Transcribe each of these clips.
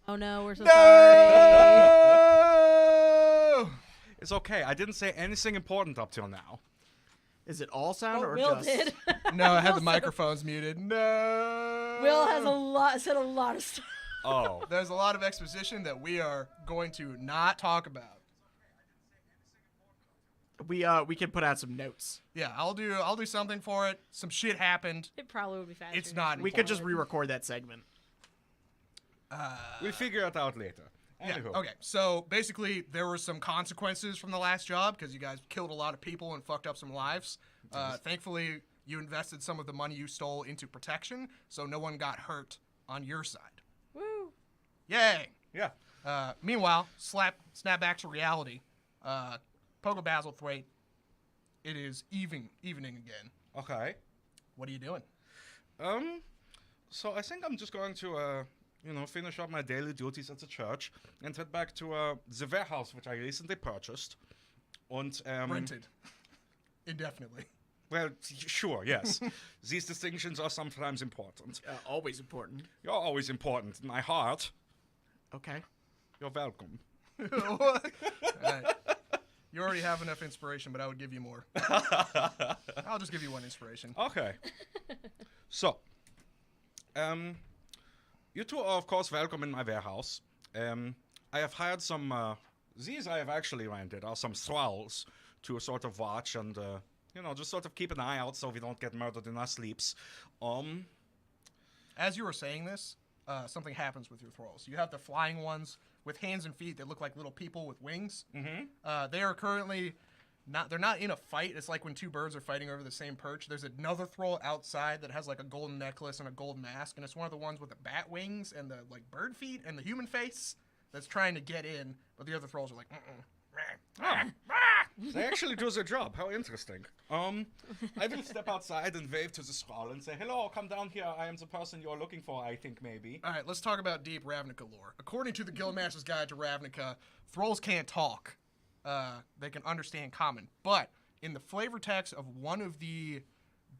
Oh no, we're so No! sorry. It's okay. I didn't say anything important up till now. Is it all sound Oh, or Will just? did. No, I had Will the said- microphones muted. No. Will has said a lot of stuff. Oh. There's a lot of exposition that we are going to not talk about. We can put out some notes. Yeah, I'll do something for it. Some shit happened. It probably would be faster. It's not We could just re-record that segment. We'll figure it out later. Yeah, Anywho. okay. So basically, there were some consequences from the last job because you guys killed a lot of people and fucked up some lives. Thankfully, you invested some of the money you stole into protection, so no one got hurt on your side. Woo. Yay! Yeah. Meanwhile, snap back to reality. Pogo Basilthwaite, it is evening again. Okay. What are you doing? So I think I'm just going to, finish up my daily duties at the church and head back to the warehouse which I recently purchased. And Rented. Indefinitely. well, sure, yes. These distinctions are sometimes important. Always important. You're always important in my heart. Okay. You're welcome. What? Alright. You already have enough inspiration, but I would give you more. I'll just give you one inspiration. Okay. So, you two are of course welcome in my warehouse. I have hired some. These I have actually rented are some thralls to sort of watch and just sort of keep an eye out so we don't get murdered in our sleeps. As you were saying this, something happens with your thralls. You have the flying ones with hands and feet that look like little people with wings. Mm-hmm. They are currently they're not in a fight. It's like when two birds are fighting over the same perch. There's another thrall outside that has like a golden necklace and a gold mask, and it's one of the ones with the bat wings and the like bird feet and the human face that's trying to get in, but the other thralls are like, They actually do their job. How interesting. I will step outside and wave to the thrall and say, "Hello, come down here. I am the person you're looking for. I think maybe." All right, let's talk about deep Ravnica lore. According to the Guildmaster's Guide to Ravnica, thralls can't talk. They can understand common. But in the flavor text of one of the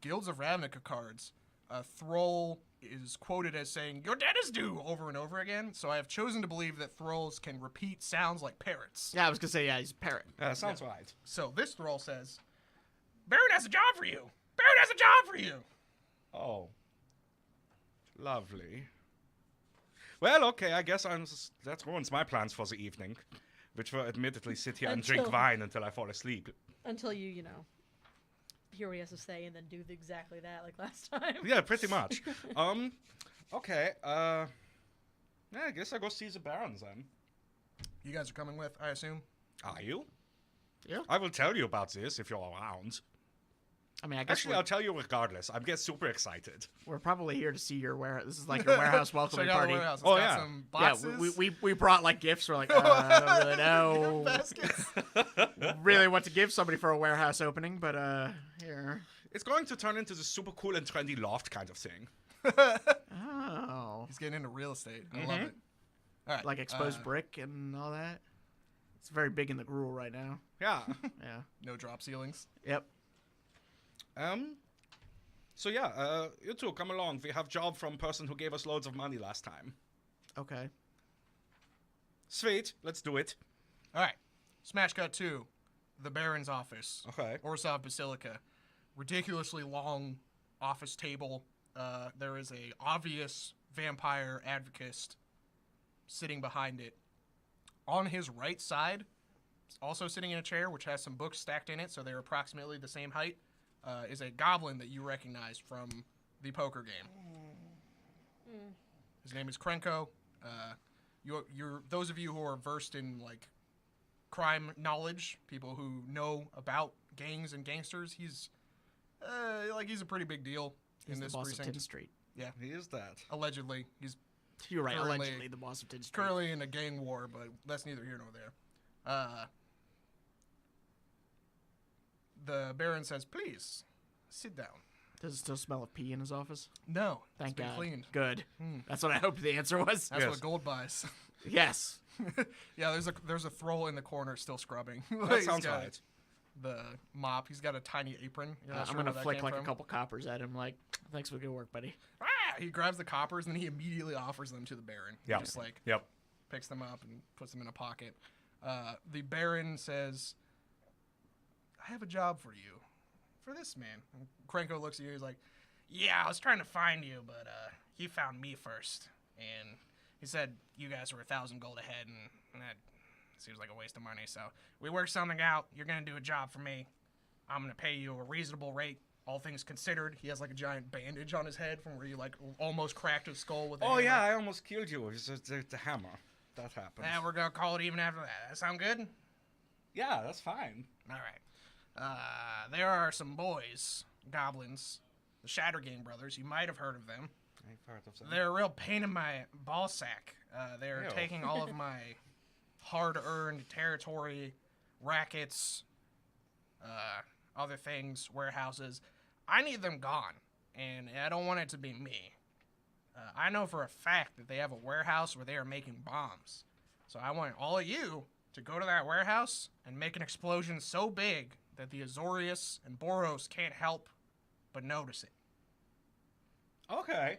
Guilds of Ravnica cards, a thrall is quoted as saying, "Your debt is due," over and over again. So I have chosen to believe that thralls can repeat sounds like parrots. Yeah, I was gonna say he's a parrot. Sounds right. So this thrall says, "Baron has a job for you. Baron has a job for you." Oh. Lovely. Well, okay, I guess that ruins my plans for the evening, which will admittedly sit here and drink Until- wine until I fall asleep. Until you hear what he has to say and then do exactly that like last time. Yeah, pretty much. Okay, yeah, I guess I'll go see the Barons then. You guys are coming with, I assume? Are you? Yeah. I will tell you about this if you're around. I mean, I guess Actually, I'll tell you regardless. I'm getting super excited. we're probably here to see your warehouse. This is like your warehouse welcoming Check out the party. warehouse. It's Oh, got yeah. some Yeah, boxes. we brought like gifts. We're like, I don't really know. baskets. Really want to give somebody for a warehouse opening, but here. It's going to turn into the super cool and trendy loft kind of thing. Oh, He's getting into real estate. I love it. All right. like exposed brick and all that. It's very big in the gruel right now. Yeah. Yeah. No drop ceilings. Yep. So yeah, you two come along. We have job from person who gave us loads of money last time. Okay. Sweet, let's do it. All right. Smash cut 2. The Baron's office. Okay. Orsov Basilica. Ridiculously long office table. There is a obvious vampire advocate sitting behind it. On his right side, also sitting in a chair, which has some books stacked in it, so they're approximately the same height, is a goblin that you recognize from the poker game. His name is Krenko. You're those of you who are versed in like crime knowledge, people who know about gangs and gangsters. He's a pretty big deal He's in the this boss of precinct. Tin Street. Yeah, He is that. allegedly. He's You're right. Currently- Allegedly, the boss of Tin Street. currently in a gang war, but that's neither here nor there. The Baron says, "Please sit down." Does it still smell of pee in his office? No, Thank it's been God. cleaned. Good. Hmm. That's what I hoped the answer was. That's Yes. what gold buys. Yes. Yeah, there's a thrall in the corner still scrubbing. That He's sounds got right. The mop. He's got a tiny apron. You're not I'm sure gonna where that flick came like from. a couple coppers at him. Like, thanks for good work, buddy. He grabs the coppers and then he immediately offers them to the Baron. Yep. Just like, Yep. picks them up and puts them in a pocket. The Baron says, I have a job for you. For this man. And Krenko looks at you, he's like, yeah, I was trying to find you, but he found me first. And he said you guys were 1,000 gold ahead, and that seems like a waste of money. So we work something out. You're going to do a job for me. I'm going to pay you a reasonable rate, all things considered. He has like a giant bandage on his head from where you like almost cracked his skull with a hammer. yeah, I almost killed you. It's the hammer. That happened. And we're going to call it even after that. That sound good? Yeah, that's fine. All right. There are some boys, goblins, the Shattergame brothers. You might have heard of them. I've heard of them. They're a real pain in my ball sack. They're Ew. taking all of my hard-earned territory, rackets, other things, warehouses. I need them gone, and I don't want it to be me. I know for a fact that they have a warehouse where they are making bombs. So I want all of you to go to that warehouse and make an explosion so big that the Azorius and Boros can't help but notice it. Okay.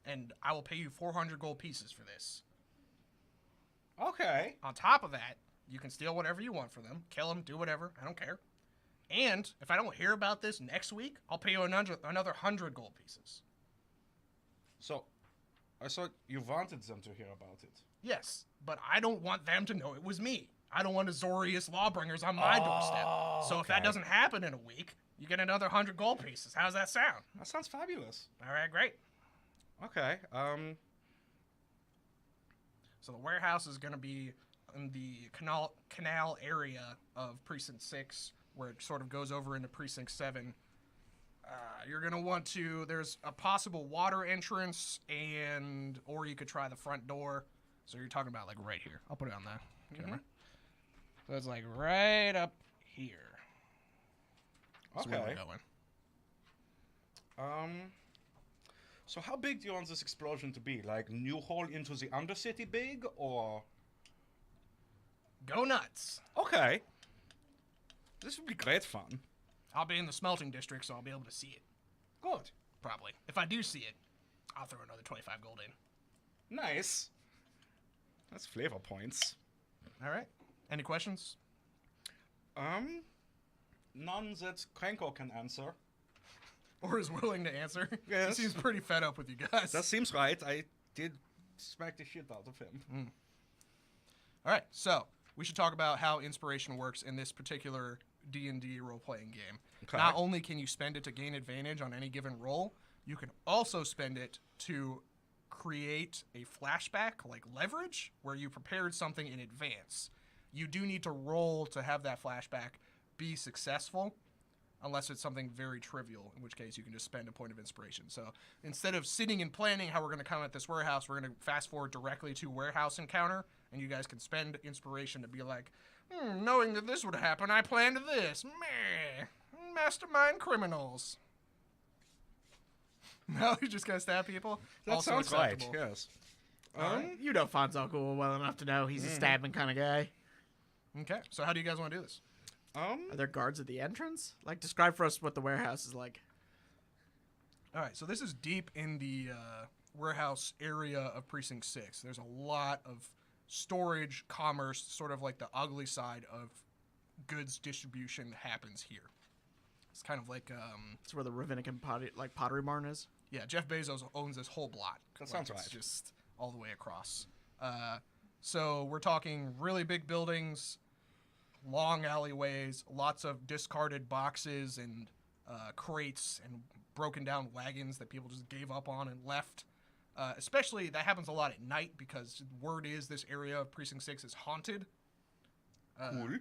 And I will pay you 400 gold pieces for this. Okay. On top of that, you can steal whatever you want from them, kill them, do whatever, I don't care. And if I don't hear about this next week, I'll pay you another 100 gold pieces. So, I thought you wanted them to hear about it. Yes, but I don't want them to know it was me. I don't want Azorius lawbringers on my doorstep. So if that okay. doesn't happen in a week, you get another 100 gold pieces. How's that sound? That sounds fabulous. All right, great. Okay. So the warehouse is going to be in the canal area of Precinct 6, where it sort of goes over into Precinct 7. You're going to want to, there's a possible water entrance, or you could try the front door. So you're talking about like right here. I'll put it on the camera. So it's like right up here. That's where Okay. we're going. So how big do you want this explosion to be? Like new hole into the Undercity big, or? Go nuts. Okay. This would be great fun. I'll be in the smelting district, so I'll be able to see it. Good. Probably. If I do see it, I'll throw another 25 gold in. Nice. That's flavor points. All right. Any questions? None that Krenko can answer. Or is willing to answer? Yes. He seems pretty fed up with you guys. That seems right. I did smack the shit out of him. All right. So we should talk about how inspiration works in this particular D&D role-playing game. Okay. Not only can you spend it to gain advantage on any given roll, you can also spend it to create a flashback, like leverage, where you prepared something in advance. You do need to roll to have that flashback be successful, unless it's something very trivial, in which case you can just spend a point of inspiration. So instead of sitting and planning how we're going to come at this warehouse, we're going to fast forward directly to warehouse encounter, and you guys can spend inspiration to be like, knowing that this would happen, I planned this. Meh. Mastermind criminals. No, you just gonna stab people? That Also sounds right. acceptable. Yes. You know Fonzoku well enough to know he's a stabbing kind of guy. Okay, so how do you guys want to do this? Are there guards at the entrance? Like, describe for us what the warehouse is like. All right, so this is deep in the warehouse area of Precinct 6. There's a lot of storage, commerce, sort of like the ugly side of goods distribution happens here. It's kind of like, It's where the Ravnica pottery barn is. yeah, Jeff Bezos owns this whole block. That sounds It's right. just all the way across. So we're talking really big buildings, long alleyways, lots of discarded boxes and crates and broken down wagons that people just gave up on and left. Especially, that happens a lot at night because word is this area of Precinct 6 is haunted. Cool.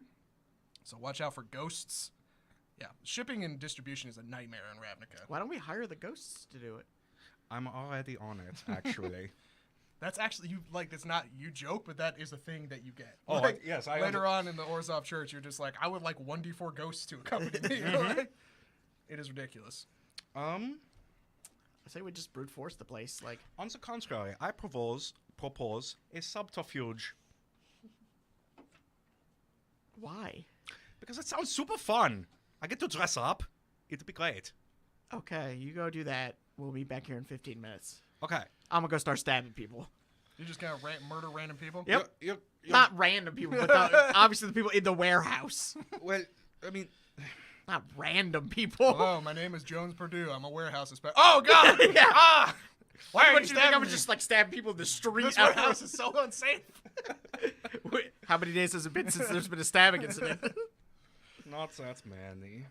So watch out for ghosts. Yeah, shipping and distribution is a nightmare in Ravnica. Why don't we hire the ghosts to do it? I'm already on it, actually. That's actually, you like, that's not, you joke, but that is a thing that you get. Oh, Like, yes, I later on in the Orzhov Church, you're just like, I would like 1d4 ghosts to accompany me. You know, like, it is ridiculous. I say we just brute force the place. Like, On the contrary, I propose a subterfuge. why? Because it sounds super fun. I get to dress up. It'd be great. Okay, you go do that. We'll be back here in 15 minutes. Okay. I'm gonna go start stabbing people. You're just gonna murder random people? Yep. You're- Not random people, but obviously the people in the warehouse. well, I mean, Not random people. Hello, my name is Jones Purdue. I'm a warehouse inspector. Oh God! Yeah. Ah! Why are What you you think I stabbing would me? just like stab people in the street? This warehouse is so unsafe. Wait, how many days has it been since there's been a stabbing incident? not that many.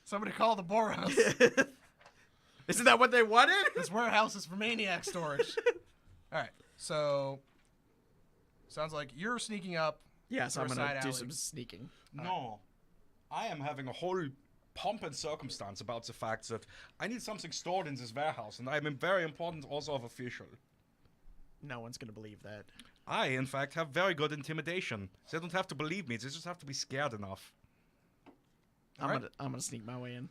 Somebody call the Boros. Isn't that what they wanted? This warehouse is for maniac storage. All right, so sounds like you're sneaking up. Yes, Or I'm a gonna side do alley. some sneaking. No. I am having a whole pomp and circumstance about the fact that I need something stored in this warehouse, and I'm very important also of official. No one's gonna believe that. I, in fact, have very good intimidation. They don't have to believe me, they just have to be scared enough. I'm gonna sneak my way in.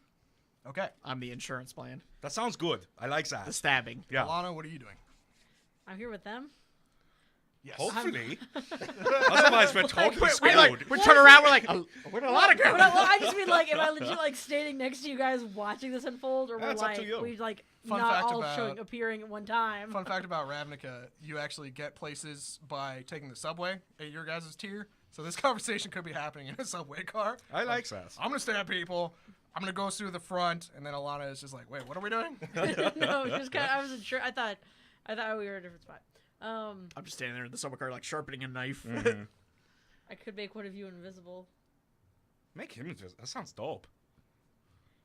Okay, I'm the insurance plan. That sounds good. I like The that. stabbing. Yeah. Alana, what are you doing? I'm here with them. Yes. Hopefully. Otherwise, we're totally We screwed. we turn around. We're like, where'd a lot of Well, go? well, I just mean like, am I legit like standing next to you guys watching this unfold, or we're That's up to like you. we like Fun not fact all about- appearing at one time? Fun fact about Ravnica: you actually get places by taking the subway at your guys' tier. So this conversation could be happening in a subway car. I like that. I'm gonna stab people. I'm gonna go through the front, and then Alana is just like, "Wait, what are we doing?" No, just kind of, I wasn't sure. I thought we were at a different spot. I'm just standing there in the subway car, like sharpening a knife. Mhm. I could make one of you invisible. Make him invisible. That sounds dope.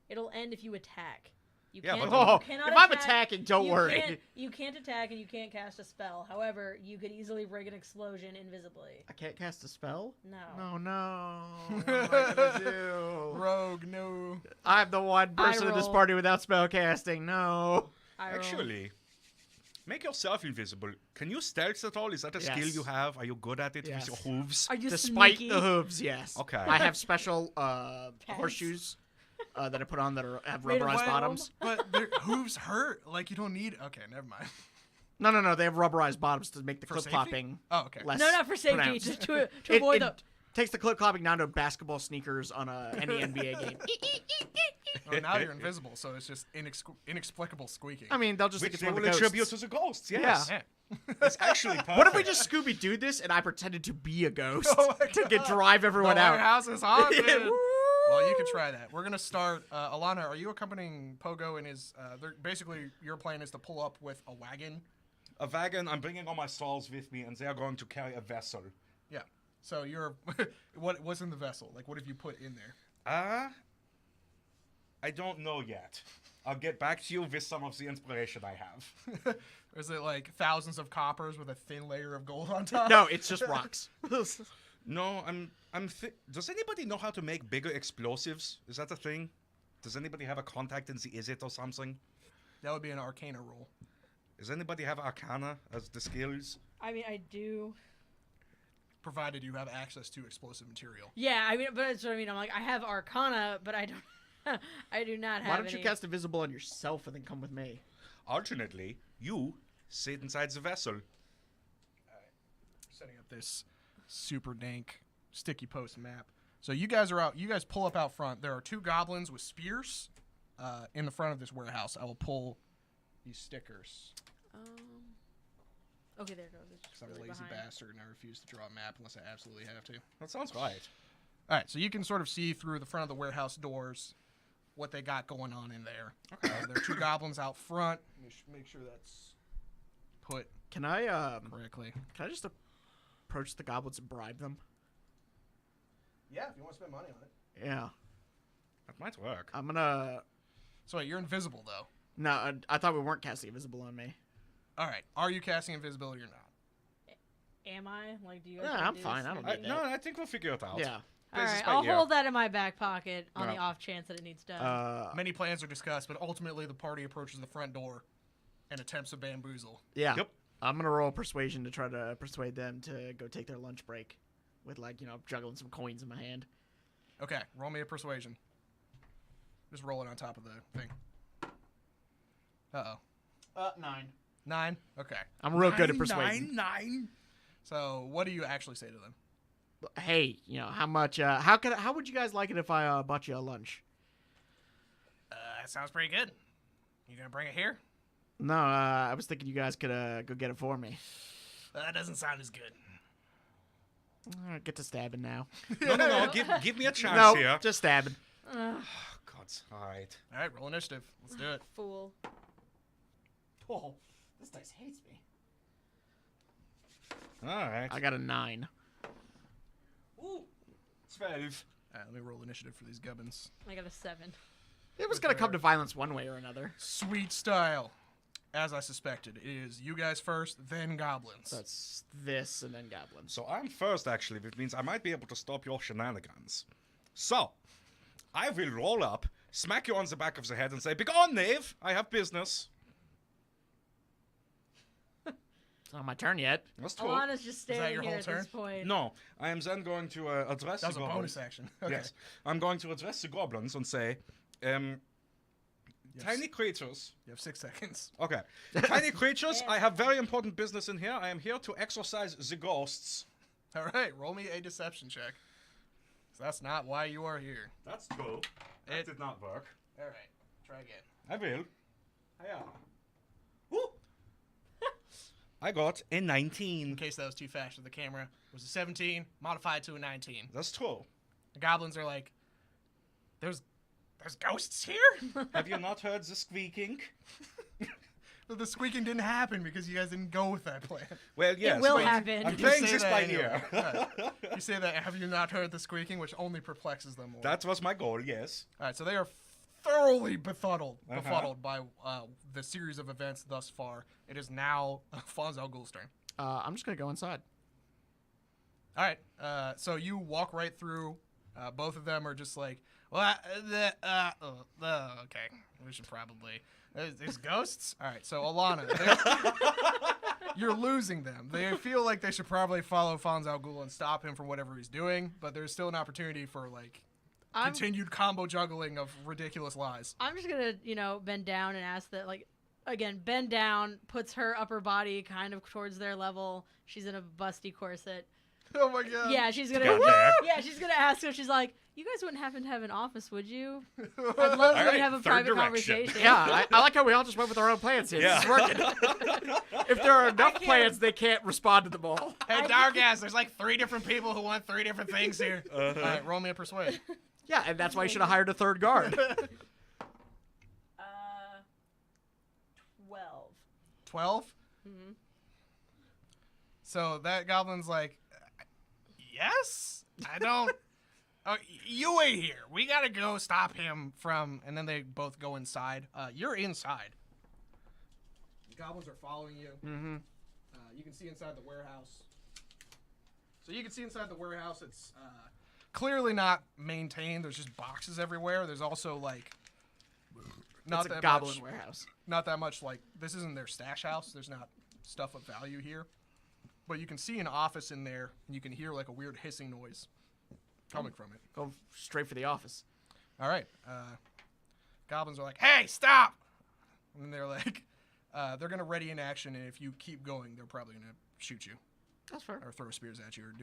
It'll end if you attack. You Yeah, can't, but- Oh, you cannot if I'm attack, attacking, don't you worry. you can't attack and you can't cast a spell. However, you could easily rig an explosion invisibly. I can't cast a spell? No. No, no. What am I gonna do? Rogue, no. I'm the one person in this roll. party without spell casting. No. I roll. Actually, make yourself invisible. Can you stealth at all? Is that a skill Yes. you have? Are you good at it Yes. with your hooves? Are you Despite sneaky? the hooves, yes. Okay. I have special horseshoes that I put on that have Made of rubberized what? bottoms. But their hooves hurt. Like you don't need. Okay, never mind. No. They have rubberized bottoms to make the For clip safety? clopping Oh, okay. less. No, not for safety. pronounced. Just to It- avoid it the. takes the clip clopping down to basketball sneakers on any NBA game. Well, now you're invisible, so it's just inexplicable squeaking. I mean, they'll just Which think they it's one will of the attribute ghosts. to the ghosts. Yes. Yeah. It's actually perfect. What if we just Scooby Doo this and I pretended to be a ghost Oh my to God. drive everyone the out? warehouse is haunted. Yeah. Well, you can try that. We're gonna start. Alana, are you accompanying Pogo in his? Basically, your plan is to pull up with a wagon. A wagon, I'm bringing all my stalls with me, and they are going to carry a vessel. Yeah. So you're. What's in the vessel? Like, what have you put in there? I don't know yet. I'll get back to you with some of the inspiration I have. Is it like thousands of coppers with a thin layer of gold on top? No, it's just rocks. No, does anybody know how to make bigger explosives? Is that a thing? Does anybody have a contact in the Is It or something? That would be an Arcana roll. Does anybody have Arcana as the skills? I mean, I do. Provided you have access to explosive material. Yeah, I mean, but that's what I mean. I'm like, I have Arcana, but I don't. I do not have. Why don't you any. cast Invisible on yourself and then come with me? Alternately, you sit inside the vessel. Setting up this super dank sticky post map. So you guys are out. You guys pull up out front. There are two goblins with spears in the front of this warehouse. I will pull these stickers Okay, there it goes. It's because I'm really a lazy behind. bastard and I refuse to draw a map unless I absolutely have to. That sounds right. All right, so you can sort of see through the front of the warehouse doors what they got going on in there. Okay, there are two goblins out front. Let me make sure that's put Can I correctly. just approach the goblins and bribe them? Yeah, if you want to spend money on it. Yeah. That might work. I'm gonna. So wait, you're invisible though. No, I thought we weren't casting Invisible on me. All right, are you casting invisibility or not? Am I? Like, do you? Guys Yeah, wanna I'm do fine. this I or don't do need you- that. No, I think we'll figure it out. Yeah. All This is right, by I'll ear. hold that in my back pocket on the Yeah. off chance that it needs done. Many plans are discussed, but ultimately the party approaches the front door and attempts to bamboozle. Yeah. Yep. I'm gonna roll persuasion to try to persuade them to go take their lunch break, with juggling some coins in my hand. Okay, roll me a persuasion. Just roll it on top of the thing. Uh-oh. 9. 9? Okay. I'm real good at persuading. Nine. So what do you actually say to them? Hey, how much? How would you guys like it if I bought you a lunch? That sounds pretty good. You gonna bring it here? No, I was thinking you guys could go get it for me. That doesn't sound as good. Get to stabbing now. No. Give me a chance No, here. just stabbing. God, all right. All right, roll initiative. Let's do it. Fool. Oh, this dice hates me. All right. I got a 9. Ooh, 12. All right, let me roll initiative for these gubbins. I got a 7. It was gonna come to violence one way or another. Sweet style. As I suspected, it is you guys first, then goblins. So it's this and then goblins. So I'm first, actually, which means I might be able to stop your shenanigans. So, I will roll up, smack you on the back of the head, and say, "Begone, knave! I have business." It's not my turn yet. That's true. Alana's just standing your here whole at turn? this point. No, I am then going to address That was the a goblins. bonus action. Okay. Yes, I'm going to address the goblins and say, Yes. tiny creatures. You have 6 seconds. Okay. Tiny creatures, I have very important business in here. I am here to exorcise the ghosts. All right, roll me a deception check. 'Cause that's not why you are here. That's true. That It- did not work. All right, try again. I will. Hiya. Woo! I got a 19. In case that was too fast for the camera, it was a 17 modified to a 19. That's true. The goblins are like, there's ghosts here? Have you not heard the squeaking? But the squeaking didn't happen because you guys didn't go with that plan. Well, yes. will but happen. I'm You playing say this that by anyway. ear. Alright. You say that, have you not heard the squeaking, which only perplexes them more. That was my goal, yes. All right, so they are thoroughly befuddled Uh-huh. by the series of events thus far. It is now Fonzo Ghoul's turn. I'm just gonna go inside. All right, so you walk right through. Both of them are just like, well, okay, we should probably. There's ghosts. All right, so Alana, you're losing them. They feel like they should probably follow Fonzo Ghoul and stop him from whatever he's doing, but there's still an opportunity for like I'm continued combo juggling of ridiculous lies. just gonna, bend down and ask that, like, again, bend down, puts her upper body kind of towards their level. She's in a busty corset. Oh my god. Yeah, she's gonna. Got there. Yeah, she's gonna ask her. She's like, "You guys wouldn't happen to have an office, would you? I'd love to Alright, have a third private direction. conversation." Yeah, I like how we all just went with our own plans here. Yeah. This is working. If there are enough can't- plans, they can't respond to them all. Hey, Dargass, there's like 3 different people who want 3 different things here. All right, roll me a persuade. Yeah, and that's why you should have hired a third guard. 12. 12? Mhm. So that goblin's like, yes? I don't. Oh, you wait here. We gotta go stop him from. And then they both go inside. You're inside. The goblins are following you. Mm-hmm. You can see inside the warehouse. So you can see inside the warehouse. It's clearly not maintained. There's just boxes everywhere. There's also like not It's a that goblin much, warehouse. not that much. Like this isn't their stash house. There's not stuff of value here. But you can see an office in there, and you can hear like a weird hissing noise coming from it. Go straight for the office. All right. Goblins are like, "Hey, stop!" And then they're like, they're gonna ready in action, and if you keep going, they're probably gonna shoot you That's fair. or throw spears at you or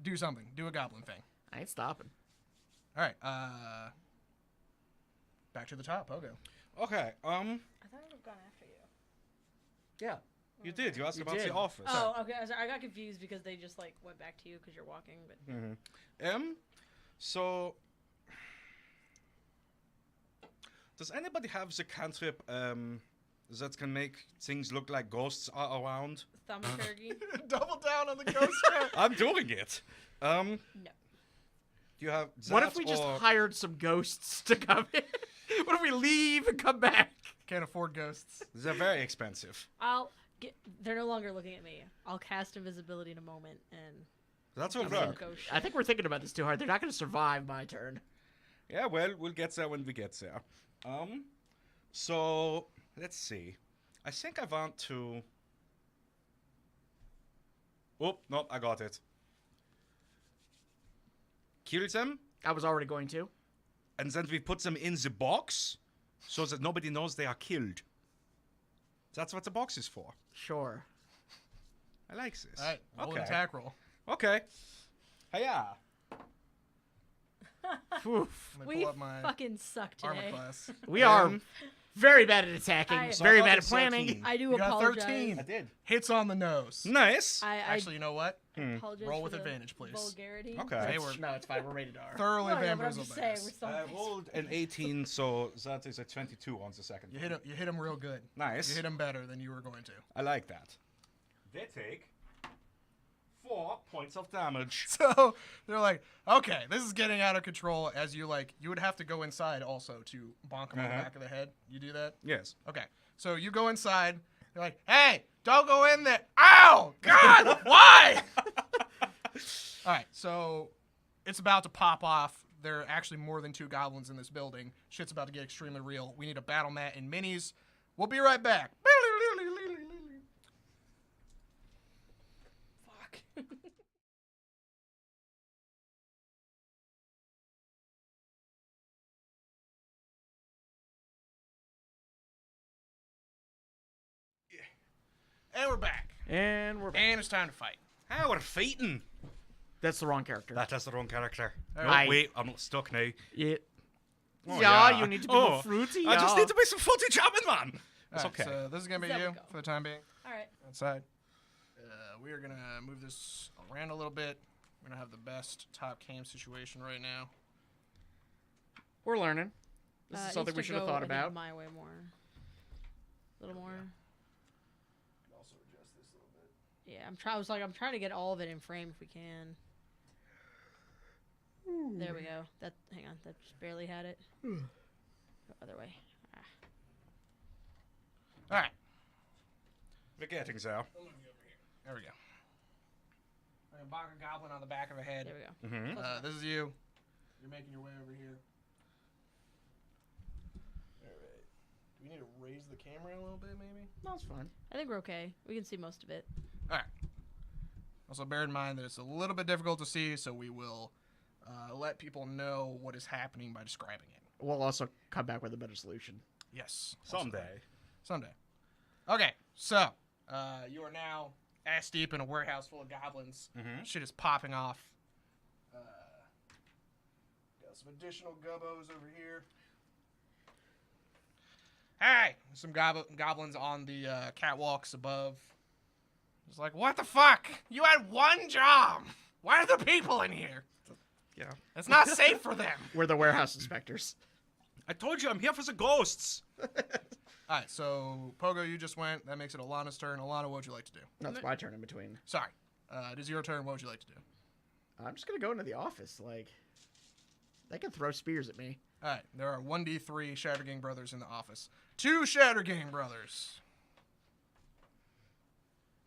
do something. Do a goblin thing. I ain't stopping. All right. Back to the top, Pogo. Okay, I thought I would have gone after you. Yeah. you did. You asked You about did. the office. Oh, okay. I got confused because they just like went back to you because you're walking. But So does anybody have the cantrip that can make things look like ghosts are around? thaumaturgy. Double down on the ghost trap. I'm doing it. No. Do you have that What if we just or- hired some ghosts to come in? What if we leave and come back? Can't afford ghosts. They're very expensive. They're no longer looking at me. I'll cast invisibility in a moment and That will I'm gonna work. go I think we're thinking about this too hard. They're not going to survive my turn. Yeah, well, we'll get there when we get there. So let's see. I think I want to. Oh no, I got it. Kill them, I was already going to. and then we put them in the box, so that nobody knows they are killed. That's what the box is for. Sure. I like this. All right. Roll an Okay. attack roll. Okay. Hiya. Oof. Let me We pull up my fucking suck armor today. class. We are. Very bad at attacking. I- So very I got bad a at planning. 13. I do You got apologize. 13. I did. Hits on the nose. Nice. I Actually, you know what? apologize Roll for with the advantage, please. Vulgarity. Okay. They were No, it's fine. We're rated R. thoroughly Well, yeah, but I'm bamboozled just by saying, this. we're still I rolled an 18, so that is a 22 on the second. You hit him real good. Nice. You hit him better than you were going to. I like that. They take 4 points of damage. So they're like, okay, this is getting out of control. As you would have to go inside also to bonk him on the Uh-huh. back of the head. You do that? Yes. Okay. So you go inside. They're like, hey, don't go in there. Ow! God, why? All right. So it's about to pop off. There are actually more than 2 goblins in this building. Shit's about to get extremely real. We need a battle mat and minis. We'll be right back. Fuck. And we're back. And we're back. And it's time to fight. Ah, we're fighting. That's the wrong character. That is the wrong character. All No, right. wait, I'm stuck now. Yeah. Oh, yeah, you need to be Oh, more fruity. I just yeah. need to be some footy jamming, man. It's All right, okay. So this is going to be There we you go. for the time being. All right. Outside. We are going to move this around a little bit. We're going to have the best top cam situation right now. We're learning. This It is something needs we to should have go, thought I think, about. my way more. A little more. Can also adjust this a little bit. Yeah, I'm trying to get all of it in frame if we can. There we go. Hang on, that just barely had it. Go other way. All right. We're getting there. There we go. We're going to bonk a goblin on the back of the head. There we go. Mm-hmm. This is you. You're making your way over here. All right. Do we need to raise the camera a little bit, maybe? No, it's fine. I think we're okay. We can see most of it. All right. Also, bear in mind that it's a little bit difficult to see, so we will let people know what is happening by describing it. We'll also come back with a better solution. Yes. Someday. Someday. Okay, so you are now ass deep in a warehouse full of goblins. Mhm. Shit is popping off. Got some additional gubbos over here. Hey! Some goblins on the catwalks above. It's like, what the fuck? You had one job! Why are there people in here? Yeah. It's not safe for them. We're the warehouse inspectors. I told you I'm here for the ghosts. Alright, so Pogo, you just went. That makes it Alana's turn. Alana, what would you like to do? That's my turn in between. Sorry. It is your turn. What would you like to do? I'm just gonna go into the office. Like, they can throw spears at me. Alright, there are 1d3 Shattergang brothers in the office. 2 Shattergang brothers.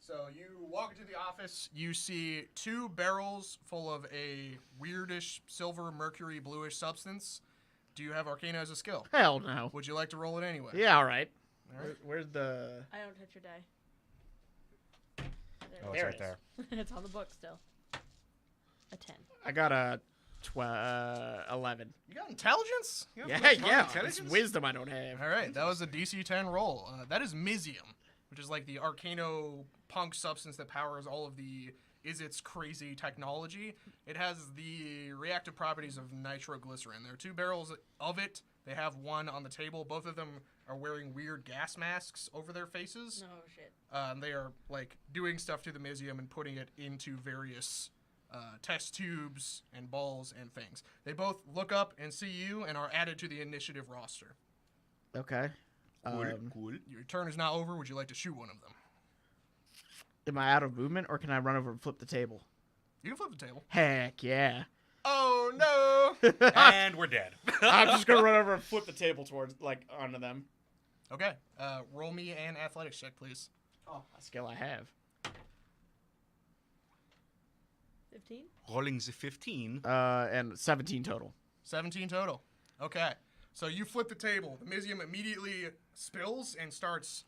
So you walk into the office, you see 2 barrels full of a weirdish silver mercury bluish substance. Do you have Arcana as a skill? Hell no. Would you like to roll it anyway? Yeah, all right. All right. Where's the? I don't touch your die. Oh, There it's There right it there. it's on the book still. A 10. I got a 11. You got intelligence? You have Yeah, plus one yeah. intelligence? It's wisdom I don't have. All right, that was a DC 10 roll. That is Mizium, which is like the arcano punk substance that powers all of the Izzet's crazy technology. It has the reactive properties of nitroglycerin. There are 2 barrels of it. They have one on the table. Both of them are wearing weird gas masks over their faces. No shit. They are like doing stuff to the Mizium and putting it into various test tubes and balls and things. They both look up and see you and are added to the initiative roster. Okay. Cool. Your turn is now over. Would you like to shoot one of them? Am I out of movement, or can I run over and flip the table? You can flip the table. Heck yeah. Oh no! And we're dead. I'm just gonna run over and flip the table towards, like, onto them. Okay. Roll me an athletics check, please. Oh, a skill I have. 15? Rolling the 15. And 17 total. 17 total. Okay. So you flip the table. The Mizium immediately spills and starts.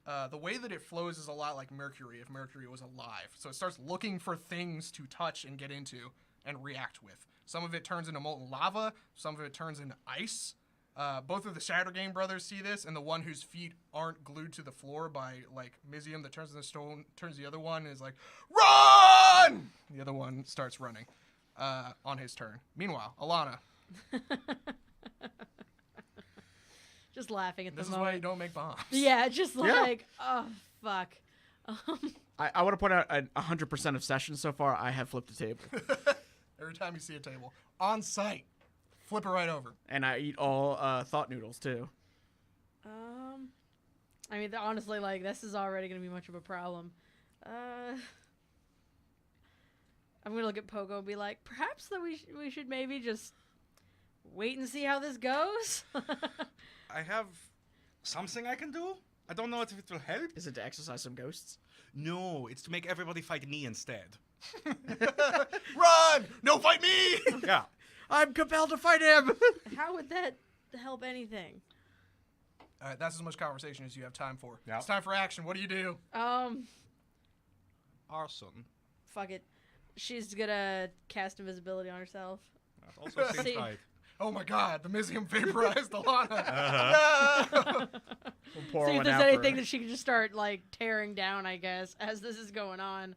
The way that it flows is a lot like Mercury if Mercury was alive. So it starts looking for things to touch and get into and react with. Some of it turns into molten lava. Some of it turns into ice. Both of the Shattergang brothers see this, and the one whose feet aren't glued to the floor by, like, Mizium that turns into stone, turns the other one and is like, run! The other one starts running on his turn. Meanwhile, Alana. just laughing at This the is moment. why you don't make bombs. Yeah, just Yeah. like, oh, fuck. I want to point out 100% of sessions so far, I have flipped a table. Every time you see a table on site, flip it right over. And I eat all thought noodles, too. I mean, honestly, like, this is already going to be much of a problem. I'm going to look at Pogo and be like, perhaps that we should maybe just wait and see how this goes? I have something I can do. I don't know if it will help. Is it to exercise some ghosts? No, it's to make everybody fight me instead. Run! No, fight me! Yeah. I'm compelled to fight him! How would that help anything? All right, that's as much conversation as you have time for. Yeah. It's time for action. What do you do? Arson. Fuck it. She's gonna cast invisibility on herself. That also seems See. right. Oh my god, the Mizium vaporized Alana. No! We'll pour See if one there's out for anything her. that she can just start, like, tearing down, I guess, as this is going on.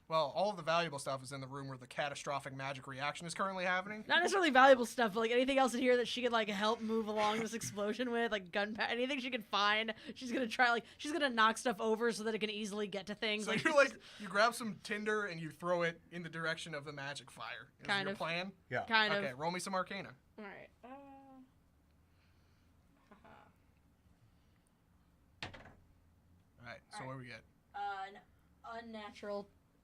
Well, all of the valuable stuff is in the room where the catastrophic magic reaction is currently happening. Not necessarily valuable stuff, but, like, anything else in here that she could, like, help move along this explosion with, like, gunpowder, anything she could find. She's gonna try, like, she's gonna knock stuff over so that it can easily get to things. So you grab some tinder and you throw it in the direction of the magic fire. Is Kind your of. plan? Yeah. kind Okay, of. roll me some Arcana. Alright. All right, so what do we get?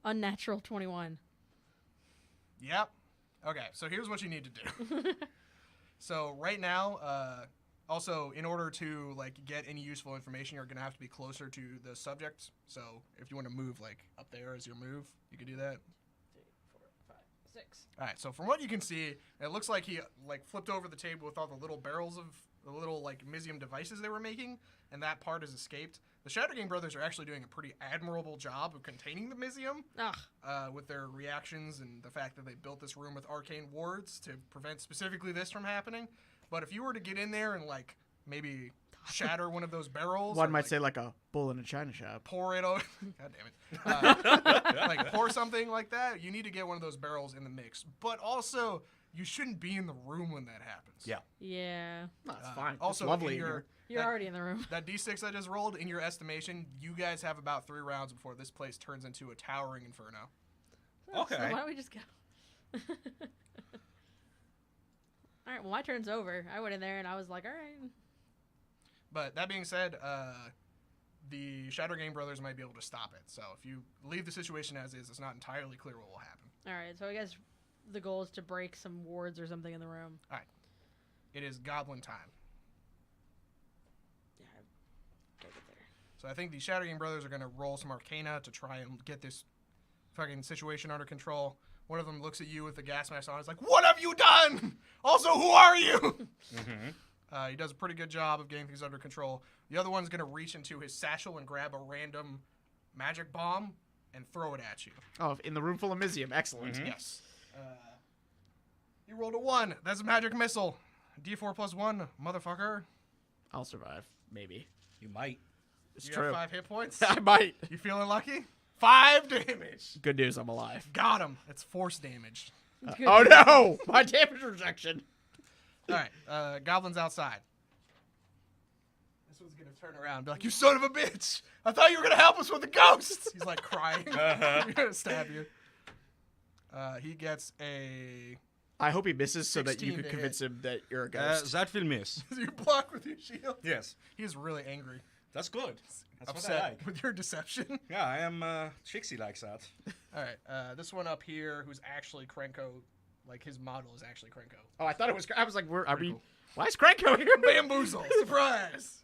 Unnatural 21. Yep. Okay, so here's what you need to do. So right now, also in order to like get any useful information, you're gonna have to be closer to the subject. So if you want to move like up there as your move, you can do that. 3, 4, 5, 6. All right. So from what you can see, it looks like he like flipped over the table with all the little barrels of the little like Mizium devices they were making, and that part has escaped. The Shattergame brothers are actually doing a pretty admirable job of containing the Mizium Ugh. with their reactions and the fact that they built this room with arcane wards to prevent specifically this from happening. But if you were to get in there and like maybe shatter one of those barrels, One or, might like, say like a bull in a china shop. pour it over. God damn it. Like pour something like that. You need to get one of those barrels in the mix. But also, you shouldn't be in the room when that happens. Yeah. Yeah. No, it's fine. Also, it's lovely in in your, here. You're that, already in the room. that D6 I just rolled, in your estimation, you guys have about 3 rounds before this place turns into a towering inferno. Okay. So why don't we just go? Alright, well, my turn's over. I went in there and I was like, alright. But that being said, the Shattergame brothers might be able to stop it. So if you leave the situation as is, it's not entirely clear what will happen. Alright, so I guess the goal is to break some wards or something in the room. It is goblin time. Yeah, gotta get there. So I think the Shattergame brothers are going to roll some Arcana to try and get this fucking situation under control. One of them looks at you with the gas mask on. It's like, what have you done? Also, who are you? Mm-hmm. He does a pretty good job of getting things under control. The other one's going to reach into his satchel and grab a random magic bomb and throw it at you. Oh, in the room full of Mizium. Excellent. Mhm. Yes. You rolled a 1. That's a magic missile. D4 plus 1, motherfucker. I'll survive. Maybe. You might. It's You true. have 5 hit points. I might. You feeling lucky? 5 damage. Good news, I'm alive. Got him. It's force damage. Good. Oh no! My damage rejection. All right, Goblin's outside. This one's gonna turn around and be like, "You son of a bitch! I thought you were gonna help us with the ghosts." He's like crying. He's gonna stab you. He gets a. I hope he misses so that you 16 could to convince him that you're a ghost. That will miss. You block with your shield. Yes. He's really angry, That's good. That's what I upset like. with your deception. Yeah, I am tricksy like that. All right, this one up here, who's actually Krenko, like his model is actually Krenko. Oh, I thought it was. I was like, are Pretty we? cool. Why is Krenko here? Bamboozle! Surprise!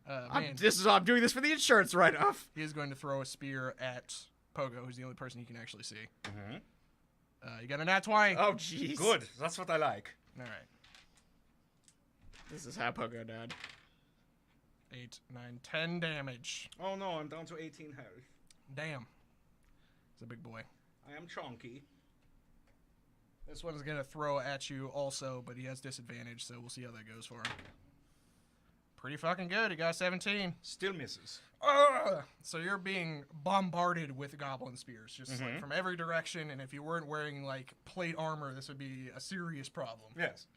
Man, I'm doing this for the insurance write-off. he is going to throw a spear at Pogo, who's the only person he can actually see. Mm-hmm. You got a nat 20. Oh, jeez. Good. That's what I like. All right. This is how Pogo died. 8, 9, 10 damage. Oh no, I'm down to 18 health. Damn. He's a big boy. I am chunky. This one's going to throw at you also, but he has disadvantage, so we'll see how that goes for him. Pretty fucking good. He got 17. Still misses. So you're being bombarded with goblin spears, just like Mhm. from every direction, and if you weren't wearing like plate armor, this would be a serious problem. Yes.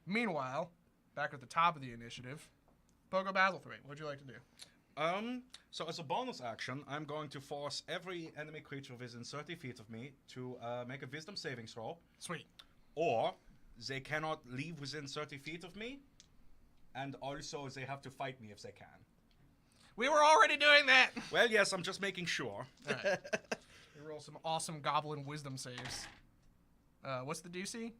Meanwhile, back at the top of the initiative. Pogo Basilthwaite, what'd you like to do? So as a bonus action, I'm going to force every enemy creature within 30 feet of me to make a wisdom saving throw, Sweet. or they cannot leave within 30 feet of me, and also they have to fight me if they can. We were already doing that! Well, yes, I'm just making sure. All right. We roll some awesome goblin wisdom saves. What's the DC?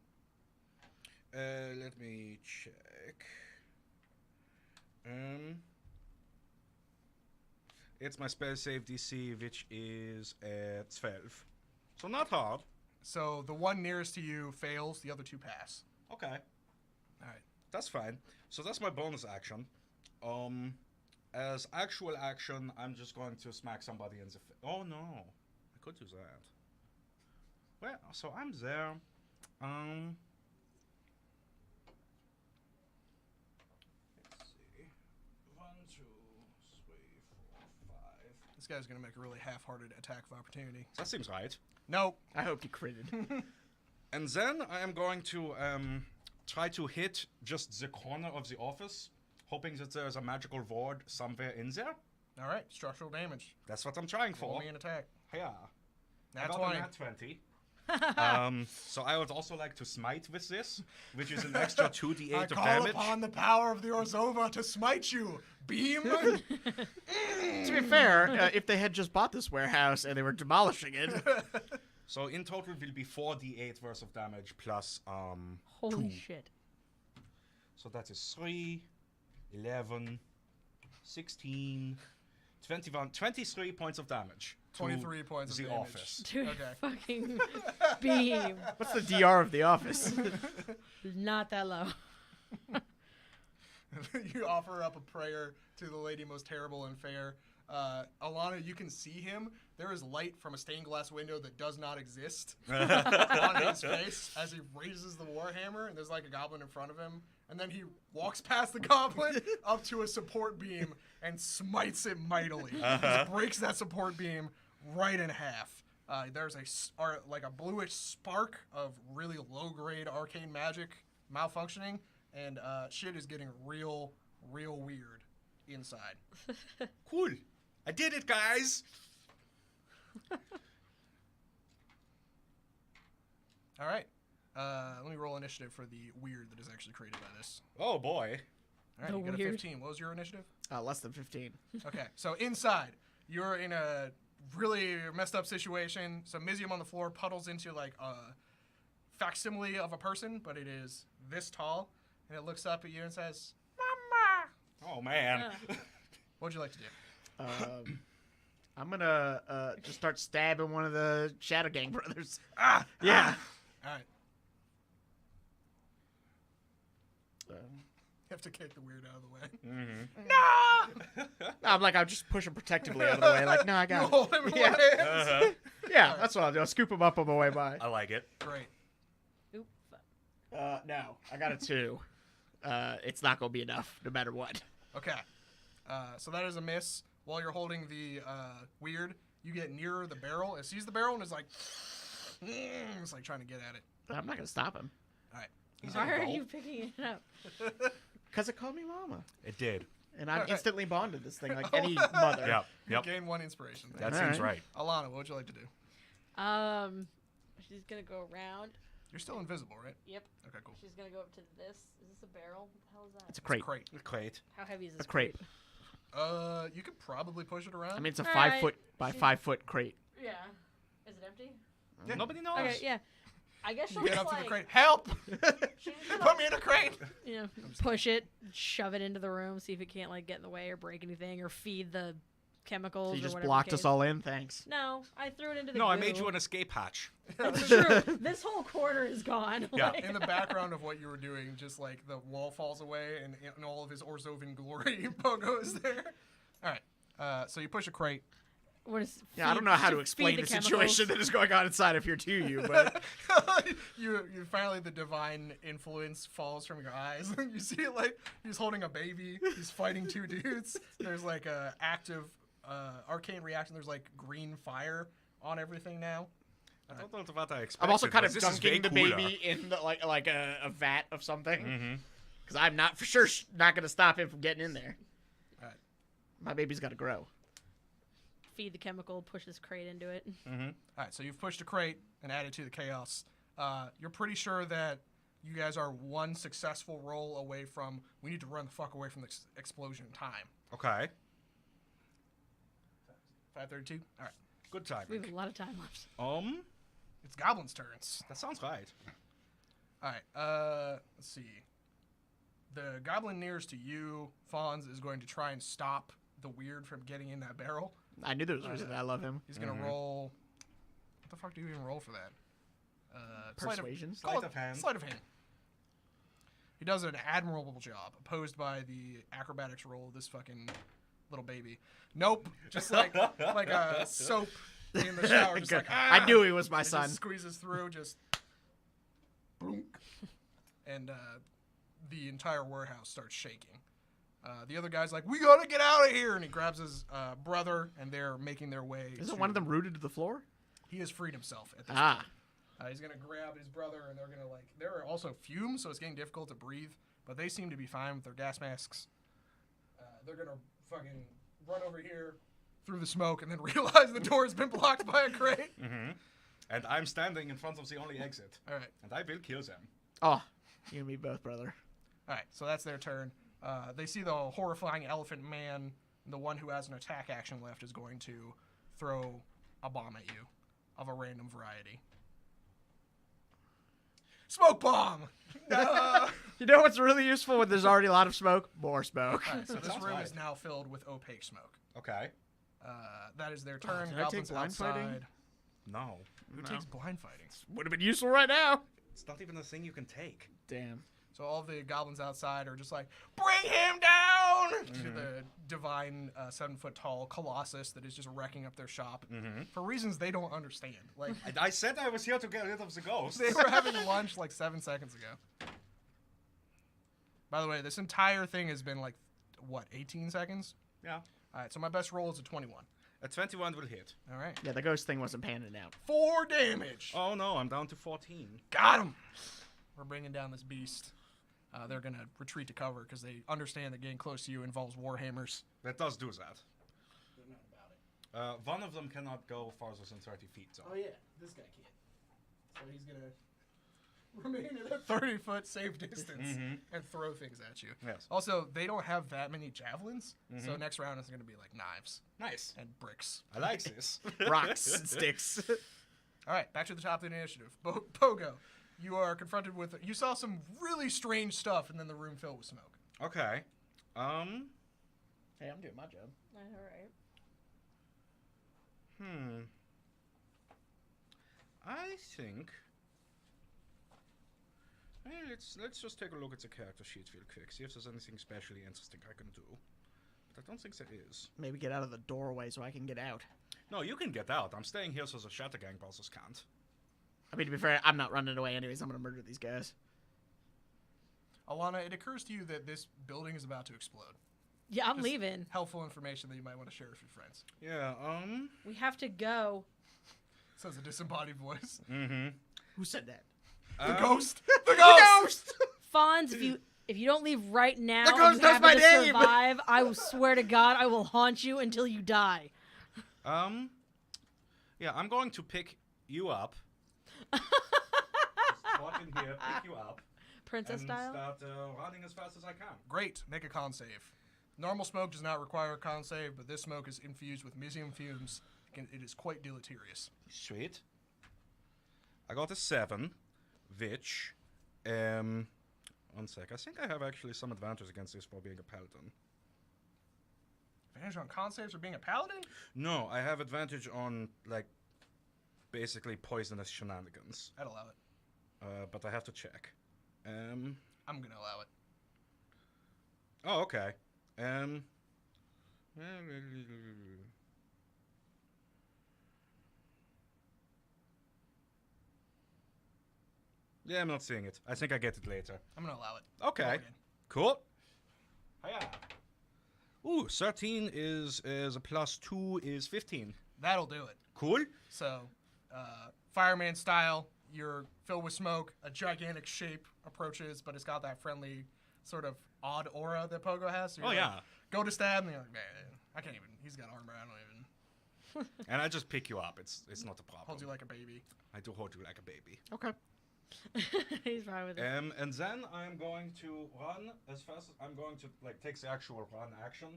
Let me check. It's my spell save DC, which is at 12. So not hard. So the one nearest to you fails, the other two pass. Okay. All right. That's fine. So that's my bonus action. As actual action, I'm just going to smack somebody in the face. Oh no, I could do that. Well, so I'm there. Let's see. 1, 2, 3, 4, 5. This guy's going to make a really half-hearted attack of opportunity. That seems right. Nope. I hope you critted. And then I am going to try to hit just the corner of the office, hoping that there's a magical ward somewhere in there. All right. Structural damage. That's what I'm trying Roll for. me an attack. Yeah. Nat I got 20. a nat 20. So I would also like to smite with this, which is an extra 2d8 I of call damage. upon the power of the Orzova to smite you. Beam. To be fair, if they had just bought this warehouse and they were demolishing it, So in total will be 4d8 worth of damage plus Holy 2. shit. So that is 3, 11, 16, 21, 23 points of damage. to 23 points of the damage. office. Dude, Okay. fucking beam. what's the DR of the office? Not that low. You offer up a prayer to the lady most terrible and fair. Alana, you can see him. There is light from a stained glass window that does not exist on his face as he raises the warhammer, and there's like a goblin in front of him. And then he walks past the goblin up to a support beam and smites it mightily. Just breaks that support beam right in half. There's like a bluish spark of really low-grade arcane magic malfunctioning, and shit is getting real weird inside. Cool. I did it, guys. All right. Let me roll initiative for the weird that is actually created by this. Oh boy. All right, The you got a weird. 15. What was your initiative? Less than 15. Okay, so inside, you're in a really messed up situation. Some Mizium on the floor puddles into like a facsimile of a person, but it is this tall, and it looks up at you and says, "Mama." Oh man. What'd you like to do? I'm gonna just start stabbing one of the Shadow Gang brothers. Ah, Yeah. All right. You have to kick the weird out of the way. Mm-hmm. I'll just push him protectively out of the way. Like, no, I You got it. hold him in Yeah. one hand. Uh-huh. Yeah, that's what I'll do. I'll scoop him up on my way by. I like it. Great. Oop, fuck. No, I got a 2. It's not gonna be enough, no matter what. Okay. So that is a miss. While you're holding the weird, you get nearer the barrel. It sees the barrel and is like, it's like trying to get at it. I'm not gonna stop him. All right. He's Why an are adult. you picking it up? Cause it called me mama, It did. and I'm instantly bonded to this thing like Oh. any mother. Yep. You Yep. gain 1 inspiration. That All seems right. right. Alana, what would you like to do? She's gonna go around. You're still invisible, right? Yep. Okay, cool. She's gonna go up to this. Is this a barrel? What the hell is that? It's a crate. Great. Great. How heavy is this A crate. You could probably push it around. I mean, it's a All 5 right. foot by She's- 5 foot crate. Yeah. Is it empty? Yeah, nobody knows. Okay, yeah. I guess she'll you get just up to the like, crate. Help! she's just Put me in a crate! you know, push it, shove it into the room, see if it can't like get in the way or break anything or feed the chemicals. So you or just whatever blocked the us case. all in. Thanks. No, I threw it into the No, I goo. made you an escape hatch. It's true. This whole corner is gone. Yeah. Like- In the background of what you were doing, just like the wall falls away and in all of his Orzovan glory, Pogo is there. All right. So you push a crate. What is Yeah, I feed- don't know how to feed explain the chemicals. situation that is going on inside of here to you, but you finally the divine influence falls from your eyes. You see like he's holding a baby. He's fighting 2 dudes. There's like a active arcane reaction. There's like green fire on everything now. I don't know what I expected. I'm also kind but of this is way dunking the cooler. baby in the, like a vat of something. Mm-hmm. Because I'm not for sure not going to stop him from getting in there. All right. My baby's got to grow. Feed the chemical, push this crate into it. Mm-hmm. All right, so you've pushed a crate and added to the chaos. You're pretty sure that you guys are one successful roll away from. We need to run the fuck away from the explosion in time. Okay. 5:32. All right, Good We have timing. a lot of time left. it's goblins' turns. That sounds right. All right. Let's see. The goblin nearest to you, Fonz, is going to try and stop the weird from getting in that barrel. I knew there was a reason I love him. He's gonna roll. What the fuck do you even roll for that? Persuasion? Sleight of hand. Sleight of hand. He does an admirable job, opposed by the acrobatics roll of this fucking little baby. Nope, just like a soap in the shower. Just like, I knew he was my it son. just squeezes through, just boom, and the entire warehouse starts shaking. The other guy's like, "We gotta get out of here!" And he grabs his brother, and they're making their way. Isn't one of them rooted to the floor? He has freed himself at this Ah. point. He's gonna grab his brother, and they're gonna there are also fumes, so it's getting difficult to breathe. But they seem to be fine with their gas masks. They're gonna fucking run over here through the smoke, and then realize the door has been blocked by a crate. Mm-hmm. And I'm standing in front of the only exit. All right, And I will kill them. Oh, you and me both, brother. all right. So that's their turn. They see the horrifying elephant man. The one who has an attack action left is going to throw a bomb at you, of a random variety. Smoke bomb. You know what's really useful when there's already a lot of smoke? More smoke. All right, so this Sounds room right. is now filled with opaque smoke. Okay. That is their turn. did I take Goblins blind outside. fighting? No. Who No. takes blind fighting? Would have been useful right now. It's not even a thing you can take. Damn. So all the goblins outside are just like, bring him down to the divine 7-foot-tall colossus that is just wrecking up their shop for reasons they don't understand. Like I said I was here to get rid of the ghosts. they were having lunch like 7 seconds ago. By the way, this entire thing has been like, what, 18 seconds? Yeah. All right, so my best roll is a 21. A 21 will hit. All right. Yeah, the ghost thing wasn't panning out. 4 damage. Oh no, I'm down to 14. Got him. We're bringing down this beast. They're going to retreat to cover because they understand that getting close to you involves warhammers. That does do that. They're not about it. One of them cannot go farther than 30 feet, though. Oh, yeah. This guy can't. So he's going to remain at a 30-foot safe distance and throw things at you. Yes. Also, they don't have that many javelins, so next round is going to be like knives Nice. and bricks. I like this. Rocks and sticks. All right, back to the top of the initiative. Pogo, you are confronted with... You saw some really strange stuff, and then the room filled with smoke. Okay. Hey, I'm doing my job. All right. I think... Hey, let's just take a look at the character sheet real quick, see if there's anything especially interesting I can do. But I don't think there is. Maybe get out of the doorway so I can get out. No, you can get out. I'm staying here so the Shattergang bosses can't. I mean, to be fair, I'm not running away anyways. I'm going to murder these guys. Alana, it occurs to you that this building is about to explode. Yeah, I'm Just leaving. Helpful information that you might want to share with your friends. Yeah, We have to go. Says a disembodied voice. Who said that? The ghost! The ghost! Fonz, if you don't leave right now, The and ghost you knows happen my to name! survive, I will swear to God, I will haunt you until you die. Yeah, I'm going to pick you up. Just walk in here, pick you up, Princess and style. start running as fast as I can. Great. Make a con save. Normal smoke does not require a con save, but this smoke is infused with museum fumes. It is quite deleterious. Sweet. I got a 7, which, 1 sec. I think I have actually some advantage against this for being a paladin. Advantage on con saves for being a paladin? No, I have advantage on, like, basically poisonous shenanigans. I'd allow it. But I have to check. I'm going to allow it. Oh, okay. Yeah, I'm not seeing it. I think I get it later. I'm going to allow it. Okay. Roll again. Cool. Hiya. Ooh, 13 is a +2 is 15. That'll do it. Cool. So, fireman style, you're filled with smoke, a gigantic shape approaches, but it's got that friendly sort of odd aura that Pogo has. So Oh, you're like, yeah. go to stab, and you're like, man, I can't even. He's got armor. I don't even. And I just pick you up. It's not a problem. Hold you like a baby. I do hold you like a baby. Okay. He's fine with it. And then I'm going to run as fast as I'm going to take the actual run action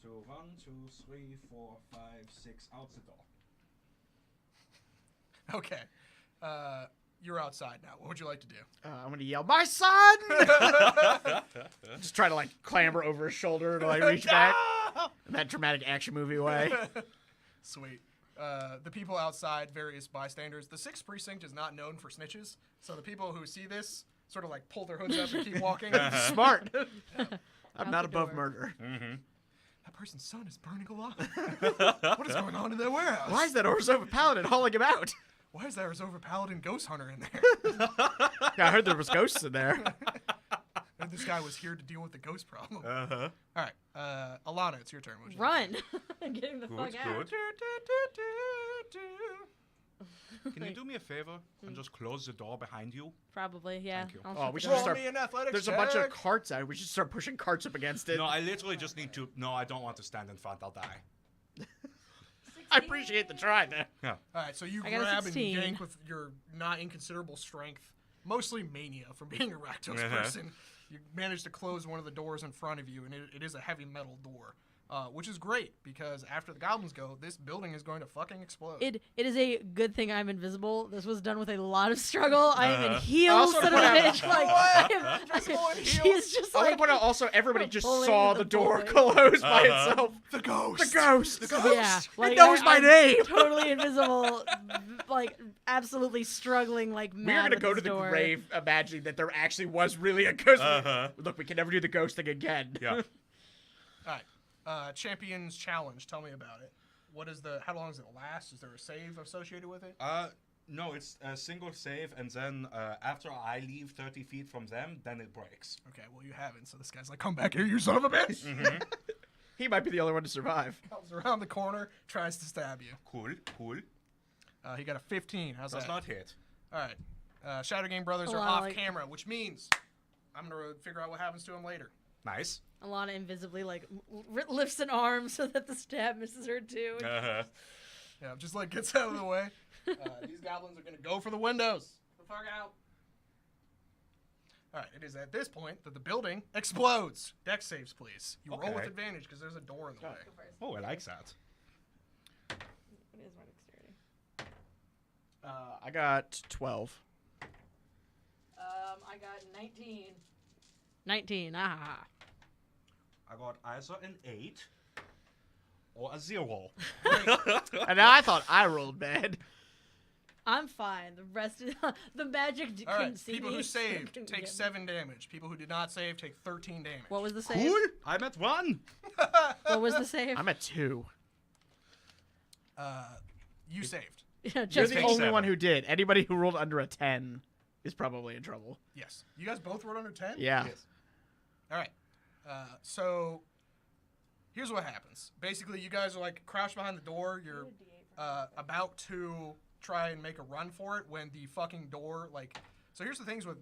to 1, 2, 3, 4, 5, 6 out the door. Okay. You're outside now. What would you like to do? I'm gonna yell, "My son!" Just try to like clamber over his shoulder to like reach back in that dramatic action movie way. Sweet. The people outside, various bystanders. The 6th precinct is not known for snitches, so the people who see this sort of like pull their hoods up and keep walking. Smart. I'm Out not the above door. murder. Mm-hmm. That person's son is burning alive. What is going on in their warehouse? Why is that Orzhova paladin hauling him out? Why is there a Zova Paladin ghost hunter in there? Yeah, I heard there was ghosts in there. And this guy was here to deal with the ghost problem. Uh-huh. All right, Alana, it's your turn. What'd you Run. Getting the Good, fuck out. good. Can you do me a favor and just close the door behind you? Probably, yeah. Thank you. I'll Oh, shut we the should door. Roll start- me an athletics There's a check. bunch of carts out. We should start pushing carts up against it. No, I literally just need to. No, I don't want to stand in front. I'll die. I appreciate the try there. Yeah. All right, so you I got a grab and 16. yank with your not inconsiderable strength, mostly mania from being a Rakdos Uh-huh. person. You manage to close one of the doors in front of you, and it is a heavy metal door, which is great because after the goblins go, this building is going to fucking explode. It is a good thing I'm invisible. This was done with a lot of struggle. I am in heels, also son of a put out- bitch. Like, I am, Invisible in she's heels. just I want to like, point out also everybody just Pulling saw the the door boy. close by Uh-huh. itself. the ghost. The ghost. The ghost. yeah, like, It knows my I'm name. Totally invisible, like absolutely struggling like mad. We're gonna with go to this the door. grave imagining that there actually was really a ghost. Uh-huh. Look, we can never do the ghost thing again. Yeah. All right, Champions Challenge. Tell me about it. What is the? How long does it last? Is there a save associated with it? No, it's a single save, and then after I leave 30 feet from them, then it breaks. Okay, well you haven't. So this guy's like, "Come back here, you son of a bitch!" Mm-hmm. He might be the only one to survive. Comes around the corner, tries to stab you. Cool, cool. He got a 15. How's Does that? not hit. All right. Shadow Game Brothers are Alana, off like- camera, which means I'm gonna figure out what happens to him later. Nice. Alana invisibly like lifts an arm so that the stab misses her too. Uh-huh. Yeah, just like gets out of the way. These goblins are gonna go for the windows. Get the fuck out. All right. It is at this point that the building explodes. Dex saves, please. You roll with Okay. advantage because there's a door in the way. Oh, I like that. What is my dexterity? I got 12. I got 19. 19. Ah. I got either an 8 or a 0. And I thought I rolled bad. I'm fine. The rest of the magic All couldn't right. see People me. who so saved couldn't take get me. 7 damage. People who did not save take 13 damage. What was the save? Cool. I'm at 1. What was the save? I'm at 2. You saved. Yeah, You're just the take only 7. one who did. Anybody who rolled under a 10 is probably in trouble. Yes. You guys both wrote under 10? Yeah. Yes. All right. So here's what happens. Basically, you guys are like crouched behind the door. You're about to try and make a run for it when the fucking door like. So here's the things with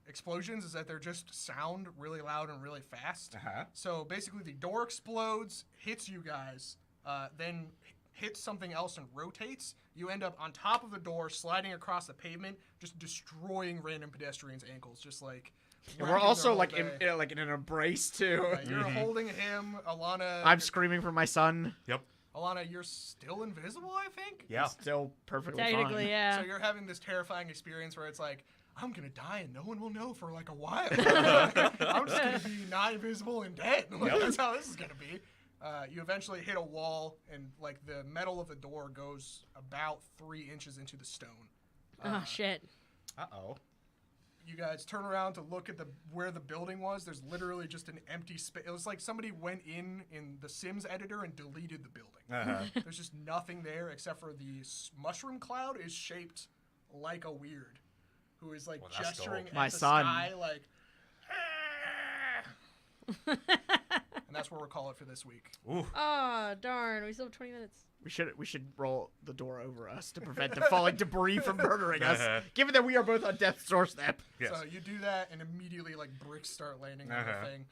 explosions is that they're just sound really loud and really fast. Uh-huh. So basically, the door explodes, hits you guys, then hits something else and rotates. You end up on top of the door, sliding across the pavement, just destroying random pedestrians' ankles, just like. And we're wrecking also their like whole in, day. like in an embrace too. You're holding him, Alana. I'm screaming for my son. Yep. Alana, you're still invisible, I think. Yeah. Still perfectly Technically, fine. yeah. So you're having this terrifying experience where it's like, I'm gonna die and no one will know for like a while. I'm just gonna be not invisible and dead. Like, Yep. That's how this is gonna be. You eventually hit a wall and like the metal of the door goes about 3 inches into the stone. Oh shit. Uh-oh. You guys turn around to look at where the building was. There's literally just an empty space. It was like somebody went in the Sims editor and deleted the building. Uh-huh. There's just nothing there except for the mushroom cloud is shaped like a weird, who is like Well, that's gesturing dope. at My the son. sky like. "Ah." And that's where we're we'll call it for this week. Ooh. Oh, darn. We still have 20 minutes. We should roll the door over us to prevent the falling debris from murdering us. Given that we are both on death's doorstep. Yes. So you do that, and immediately like bricks start landing on the thing.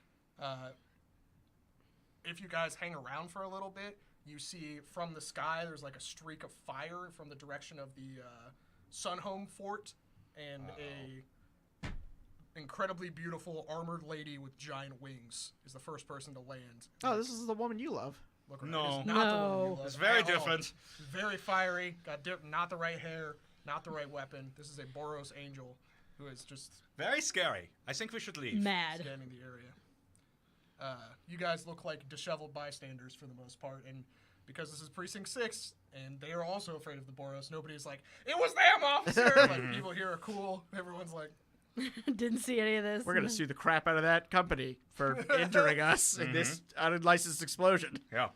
If you guys hang around for a little bit, you see from the sky there's like a streak of fire from the direction of the Sunhome Fort, and a incredibly beautiful armored lady with giant wings is the first person to land. Oh, this is the woman you love. Look around. No. It is not the one you No. love It's very at all. different. Very fiery. Got not the right hair, not the right weapon. This is a Boros angel who is just Very scary. I think we should leave. Mad. scanning the area. You guys look like disheveled bystanders for the most part, and because this is Precinct 6, and they are also afraid of the Boros, nobody's like, it was them, officer! Like, people here are cool. Everyone's like, Didn't see any of this. We're gonna sue the crap out of that company for injuring us in this unlicensed explosion. Yeah.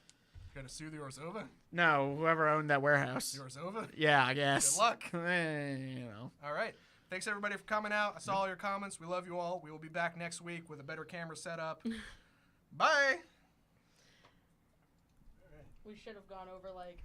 gonna sue the Orzova? No, whoever owned that warehouse. The Orzova? Yeah, I guess. Good luck. You know. All right. Thanks, everybody, for coming out. I saw all your comments. We love you all. We will be back next week with a better camera setup. Bye! We should have gone over, like,